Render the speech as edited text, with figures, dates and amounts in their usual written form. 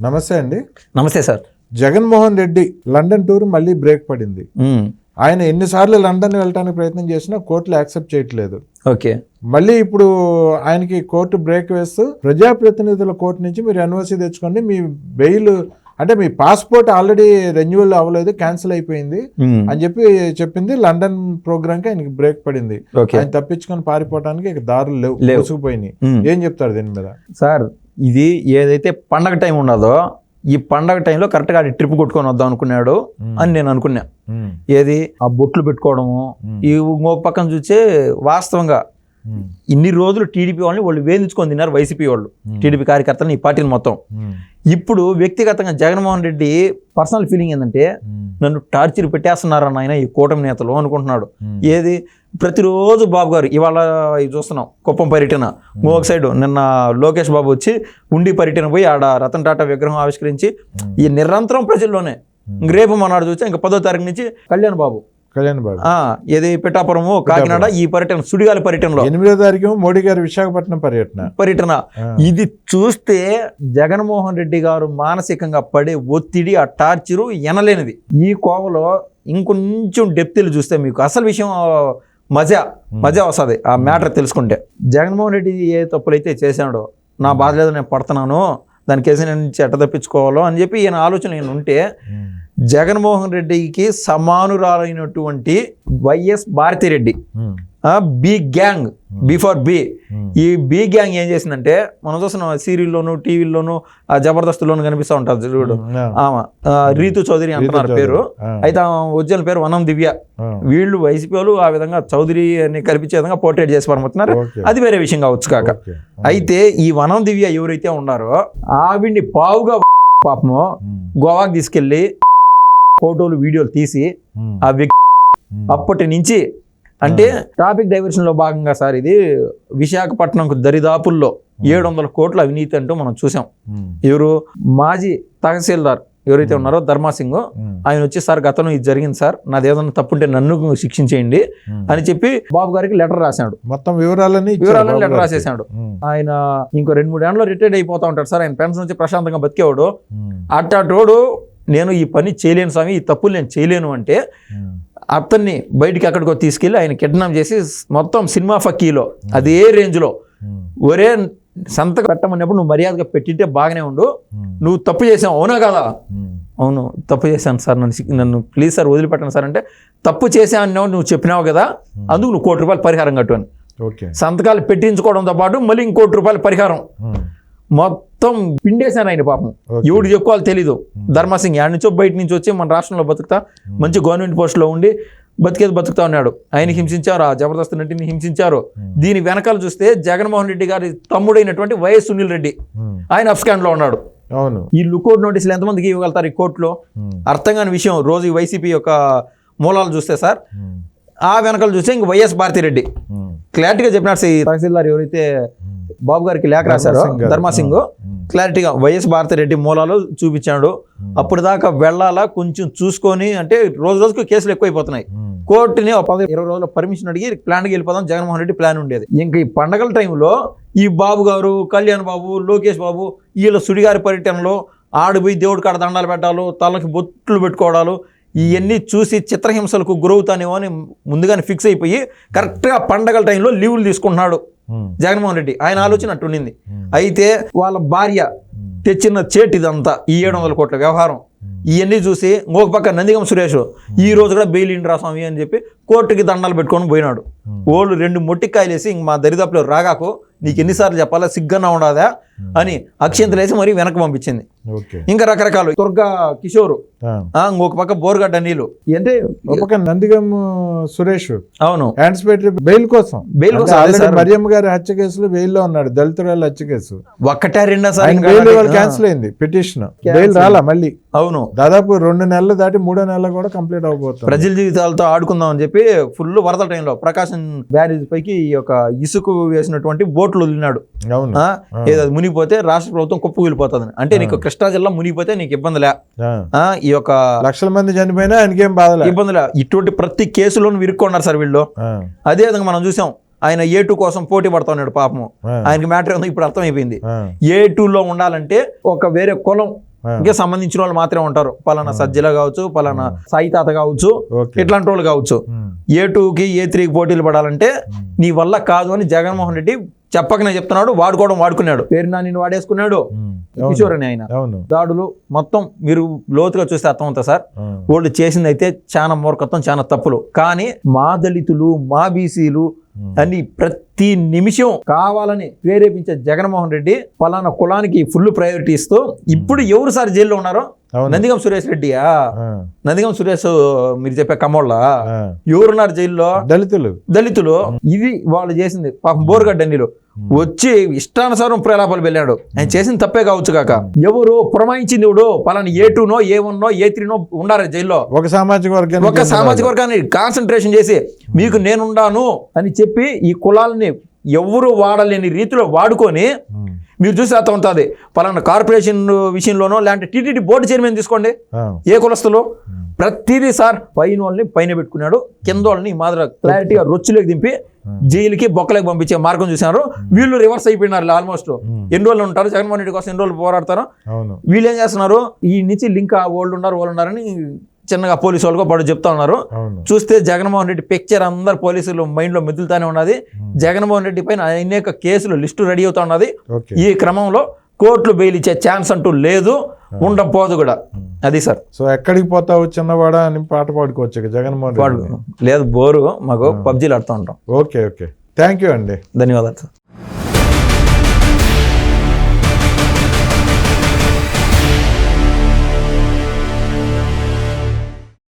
నమస్తే అండి. నమస్తే sir. Jaganmohan Reddy London tour మళ్ళీ బ్రేక్ పడింది. ఆయన ఎన్నిసార్లు లండన్ వెళ్ళడానికి ప్రయత్నం చేసినా కోర్టులు యాక్సెప్ట్ చేయట్లేదు. ఓకే, మళ్ళీ ఇప్పుడు ఆయనకి కోర్టు బ్రేక్ వేస్తూ ప్రజాప్రతినిధుల కోర్టు నుంచి మీరు ఎన్ఓసి తెచ్చుకోండి, మీ బెయిల్ అంటే మీ పాస్పోర్ట్ ఆల్రెడీ రెన్యువల్ అవ్వలేదు, క్యాన్సిల్ అయిపోయింది అని చెప్పింది. లండన్ ప్రోగ్రామ్ కి ఆయనకి బ్రేక్ పడింది. ఆయన తప్పించుకొని పారిపోవడానికి ఇక దారులు లేవుపోయినాయి. ఏం చెప్తారు దీని మీద? సార్, ఇది ఏదైతే పండగ టైం ఉన్నదో ఈ పండగ టైంలో కరెక్ట్గా ట్రిప్ కొట్టుకొని వద్దాం అనుకున్నాడు అని నేను అనుకున్నా. ఏది ఆ బొట్లు పెట్టుకోవడము, ఈ ఇంకో పక్కన చూసే వాస్తవంగా ఇన్ని రోజులు టీడీపీ వాళ్ళని వాళ్ళు వేధించుకొని తిన్నారు వైసీపీ వాళ్ళు, టీడీపీ కార్యకర్తలు ఈ పార్టీని మొత్తం. ఇప్పుడు వ్యక్తిగతంగా జగన్మోహన్ రెడ్డి పర్సనల్ ఫీలింగ్ ఏంటంటే నన్ను టార్చర్ పెట్టేస్తున్నారన్న ఆయన ఈ కూటమి నేతలు అనుకుంటున్నాడు. ఏది ప్రతిరోజు బాబు గారు ఇవాళ చూస్తున్నాం కుప్పం పర్యటన, ఒక సైడ్ నిన్న లోకేష్ బాబు వచ్చి ఉండి పర్యటన పోయి ఆడ రతన్ టాటా విగ్రహం ఆవిష్కరించి ఈ నిరంతరం ప్రజల్లోనే. రేపు మనాడు చూస్తే ఇంకా 10వ తారీఖు నుంచి కళ్యాణ్ బాబు ఏది పిఠాపురము కాకినాడ ఈ పర్యటన, సుడిగాలి పర్యటనలో 8వ తారీఖు మోడీ గారు విశాఖపట్నం పర్యటన. ఇది చూస్తే జగన్మోహన్ రెడ్డి గారు మానసికంగా పడే ఒత్తిడి, ఆ టార్చరు ఎనలేనిది. ఈ కోవలో ఇంకొంచెం డెప్త్లు చూస్తే మీకు అసలు విషయం మజా వస్తుంది ఆ మ్యాటర్ తెలుసుకుంటే. జగన్మోహన్ రెడ్డి ఏ తప్పులైతే చేశాడో, నా బాధ లేదు నేను పడుతున్నాను, దాని కేసు నుంచి ఎట్ట తప్పించుకోవాలో అని చెప్పి ఈయన ఆలోచన నేను ఉంటే, జగన్మోహన్ రెడ్డికి సమానురాలైనటువంటి YS Bharathi Reddy B gang, before B, ఈ బి గ్యాంగ్ ఏం చేసిందంటే మనం చూస్తున్నాం సీరియల్లోను టీవీల్లోను ఆ జబర్దస్త్లోను కనిపిస్తూ ఉంటారు చూడు. ఆమె రీతు చౌదరి అంటున్నారు పేరు, అయితే ఒరిజినల్ పేరు వనం దివ్య. వీళ్ళు వైసీపీ వాళ్ళు ఆ విధంగా చౌదరి అని కల్పించే విధంగా పోర్ట్రేట్ చేసి పరమవుతున్నారు. అది వేరే విషయం కావచ్చు కాక. అయితే ఈ వనం దివ్య ఎవరైతే ఉన్నారో ఆవిడ్ని పావుగా పాపము గోవాకి తీసుకెళ్లి ఫోటోలు వీడియోలు తీసి ఆ వ్యక్తి అప్పటి నుంచి అంటే ట్రాఫిక్ డైవర్షన్ లో భాగంగా సార్ ఇది విశాఖపట్నంకు దరిదాపుల్లో 700 కోట్ల అవినీతి అంటూ మనం చూసాం. ఎవరు మాజీ తహసీల్దార్ ఎవరైతే ఉన్నారో ధర్మాసింగ్, ఆయన వచ్చి సార్ గతంలో ఇది జరిగింది సార్, నాది ఏదైనా తప్పుంటే నన్ను శిక్షించేయండి అని చెప్పి బాబు గారికి లెటర్ రాశాడు. మొత్తం వివరాలని లెటర్ రాసేసాడు. ఆయన ఇంకో 2-3 ఏళ్ళలో రిటైర్డ్ అయిపోతా ఉంటాడు సార్. ఆయన పెన్షన్ వచ్చి ప్రశాంతంగా బతికేవాడు. అట్టాటోడు నేను ఈ పని చేయలేను స్వామి, ఈ తప్పులు నేను చేయలేను అంటే అతన్ని బయటికి అక్కడికో తీసుకెళ్ళి ఆయన కిడ్నాప్ చేసి మొత్తం సినిమా ఫక్కీలో అదే రేంజ్లో ఒరే సంతకం పెట్టమన్నప్పుడు నువ్వు మర్యాదగా పెట్టింటే బాగానే ఉండు, నువ్వు తప్పు చేసావు అవునా కదా? అవును తప్పు చేశాను సార్, నన్ను ప్లీజ్ సార్ వదిలిపెట్టను సార్ అంటే, తప్పు చేశాను నువ్వు చెప్పినావు కదా, అందుకు నువ్వు ₹1 కోటి పరిహారం కట్టు అని. సంతకాలు పెట్టించుకోవడంతో పాటు మళ్ళీ ₹1 కోటి పరిహారం మొత్తం పిండేశాను ఆయన పాపం. ఎవడు చెప్పుకోవాలి తెలీదు. ధర్మసింగ్ యాడ్ నుంచో బయట నుంచి వచ్చి మన రాష్ట్రంలో బతుకుతా మంచి గవర్నమెంట్ పోస్టులో ఉండి బతుకుతా ఉన్నాడు. ఆయన హింసించారు, ఆ జబర్దస్త్ నటిని హింసించారు. దీని వెనకాల చూస్తే జగన్మోహన్ రెడ్డి గారి తమ్ముడైనటువంటి వైఎస్ సునీల్ రెడ్డి ఆయన అఫ్స్కాన్ లో ఉన్నాడు. అవును, ఈ లుకౌట్ నోటీసులు ఎంతమందికి ఇవ్వగలుగుతారు ఈ కోర్టులో? అర్థం కాని విషయం. రోజు ఈ వైసీపీ యొక్క మూలాలు చూస్తే సార్, ఆ వెనకాల చూస్తే ఇంక వైఎస్ భారతిరెడ్డి క్లారిటీగా చెప్పినాడు. తహసీల్దార్ ఎవరైతే బాబు గారికి లేఖ రాశారో ధర్మాసింగ్, క్లారిటీగా వైఎస్ భారతిరెడ్డి మూలాలు చూపించాడు. అప్పుడు దాకా వెళ్ళాలా కొంచెం చూసుకొని, అంటే రోజుకు కేసులు ఎక్కువైపోతున్నాయి. కోర్టుని 10-20 రోజుల పర్మిషన్ అడిగి ప్లాన్కి వెళ్ళిపోదాం జగన్మోహన్ రెడ్డి ప్లాన్ ఉండేది. ఇంకా ఈ పండగల టైంలో ఈ బాబు గారు, కళ్యాణ్ బాబు, లోకేష్ బాబు వీళ్ళ సుడిగారి పర్యటనలో ఆడిపోయి దేవుడి కాడ దండాలు పెట్టాలు, తలకి బొట్లు పెట్టుకోవడాలు, ఇవన్నీ చూసి చిత్రహింసలకు గురవుతానేమో అని ముందుగానే ఫిక్స్ అయిపోయి కరెక్ట్గా పండగల టైంలో లీవులు తీసుకుంటున్నాడు జగన్మోహన్ రెడ్డి. ఆయన ఆలోచన అట్టుండింది. అయితే వాళ్ళ భార్య తెచ్చిన చేటిదంతా ఈ 700 కోట్ల వ్యవహారం ఇవన్నీ చూసి ఇంకొక పక్క నందిగం సురేష్ ఈ రోజు కూడా బెయిల్ ఇండి రాస్వామి అని చెప్పి కోర్టుకి దండాలు పెట్టుకొని పోయినాడు. వాళ్ళు 2 మొట్టికాయలు వేసి ఇంక మా దరిదాపులో రాగాకు, నీకు ఎన్నిసార్లు చెప్పాలా, సిగ్గన్నా ఉండదా అని అక్షంతలు వేసి మరీ వెనక్కి పంపించింది. ఇంకా రకరకాలు దుర్గా కిషోర్, ఇంకొక పక్క బోర్గడ్డ నీళ్ళు, అంటే నందిగం సురేష్ అవును బెయిల్ కోసం మరియమ్మ గారి హత్య కేసులో బెయిల్లో ఉన్నాడు. దళితురాల హత్య కేసు 1-2 క్యాన్సిల్ అయింది పిటిషన్, బెయిల్ రాలా మళ్ళీ. అవును, దాదాపు 2 నెలలు దాటి 3వ నెల కూడా కంప్లీట్ అవబోతుంది. ప్రజల జీవితాలతో ఆడుకుందాం అని చెప్పి ఫుల్ వరద టైంలో ప్రకాశం బ్యారేజ్ పైకి ఈ యొక్క ఇసుక వేసినటువంటి బోట్లు వదిలినాడు. ఏదో మునిగిపోతే రాష్ట్ర ప్రభుత్వం కుప్పకూలిపోతుంది అంటే, నీకు కృష్ణా జిల్లా మునిగిపోతే నీకు ఇబ్బందిలే, ఈ యొక్క లక్షల మంది చనిపోయినా ఆయనకేం బాధలే, ఇబ్బందిలే. ఇటువంటి ప్రతి కేసులోనూ విరుక్కున్నారు సార్ వీళ్ళు. అదే విధంగా మనం చూసాం, ఆయన A2 కోసం పోటీ పడతా ఉన్నాడు పాపము. ఆయనకి మ్యాటర్ ఇప్పుడు అర్థమైపోయింది. A2లో ఉండాలంటే ఒక వేరే కులం ఇంకే సంబంధించిన వాళ్ళు మాత్రమే ఉంటారు. పలానా సజ్జల కావచ్చు, పలానా సాయి తాత కావచ్చు, ఓకే. ఇట్లాంటి వాళ్ళు కావచ్చు. A2కి A3కి పోటీలు పడాలంటే నీ వల్ల కాదు అని జగన్మోహన్ రెడ్డి చెప్పకనే చెప్తున్నాడు. వాడుకున్నాడు. పేరు నాని వాడేసుకున్నాడు. కిషోర్ అని ఆయన అవును. దాడులు మొత్తం మీరు లోతుగా చూస్తే అర్థమవుతా సార్. వాళ్ళు చేసింది అయితే చాలా మూర్ఖత్వం, చాలా తప్పులు. కానీ మా దళితులు, మా బీసీలు అని ప్రతి నిమిషం కావాలని ప్రేరేపించే జగన్మోహన్ రెడ్డి పలానా కులానికి ఫుల్ ప్రయారిటీ ఇస్తూ ఇప్పుడు ఎవరు సార్ జైల్లో ఉన్నారో? నందిగం సురేష్ రెడ్డియా? నందిగం సురేష్ మీరు చెప్పే కమ్మోళ్ళ ఎవరున్నారు జైల్లో? దళితులు. ఇది వాళ్ళు చేసింది. పాపం బోరుగడ్డ అన్నిలు వచ్చి ఇష్టానుసారం ప్రలాపాలు వెళ్ళాడు. ఆయన చేసింది తప్పే కావచ్చు కాక ఎవరు పురమాయించింది ఇప్పుడు పలానా A2నో A1నో A3నో ఉండారు జైల్లో. ఒక సామాజిక వర్గాన్ని కాన్సన్ట్రేషన్ చేసి మీకు నేనుండాను అని చెప్పి ఈ కులాలని ఎవరు వాడలేని రీతిలో వాడుకొని మీరు చూసి అర్థం ఉంటుంది. పలానా కార్పొరేషన్ విషయంలోనో లేదంటే టీటీడీ బోర్డు చైర్మన్ తీసుకోండి, ఏ కులస్తులు ప్రతిదీ సార్ పైన వాళ్ళని పైన పెట్టుకున్నాడు, కింద వాళ్ళని మాదిరి క్లారిటీగా రొచ్చులోకి దింపి జైలుకి బొక్కలోకి పంపించే మార్గం చూసినారు. వీళ్ళు రివర్స్ అయిపోయినారు. ఆల్మోస్ట్ ఎన్ని రోజులు ఉంటారు జగన్మోహన్ రెడ్డి కోసం, ఎన్ని రోజులు పోరాడతారు. వీళ్ళు ఏం చేస్తున్నారు? ఈ నుంచి లింక్ వాళ్ళు ఉన్నారని చిన్నగా పోలీసు వాళ్ళకు పాటు చెప్తా ఉన్నారు. చూస్తే జగన్మోహన్ రెడ్డి పిక్చర్ అందరు పోలీసులు మైండ్ లో మెదులుతానే ఉన్నది. జగన్మోహన్ రెడ్డి పైన అనేక కేసులు లిస్టు రెడీ అవుతా ఉన్నది. ఈ క్రమంలో కోర్టులు బెయిల్ ఇచ్చే ఛాన్స్ అంటూ లేదు, ఉండపోదు కూడా. అది సార్. సో ఎక్కడికి పోతావు చిన్నవాడా అని పాట పాడుకోవచ్చు జగన్మోహన్ రెడ్డి. లేదు, బోరు మాకు పబ్జీలు ఆడుతూ ఉంటాం. ఓకే. థ్యాంక్ యూ అండి. ధన్యవాదాలు సార్.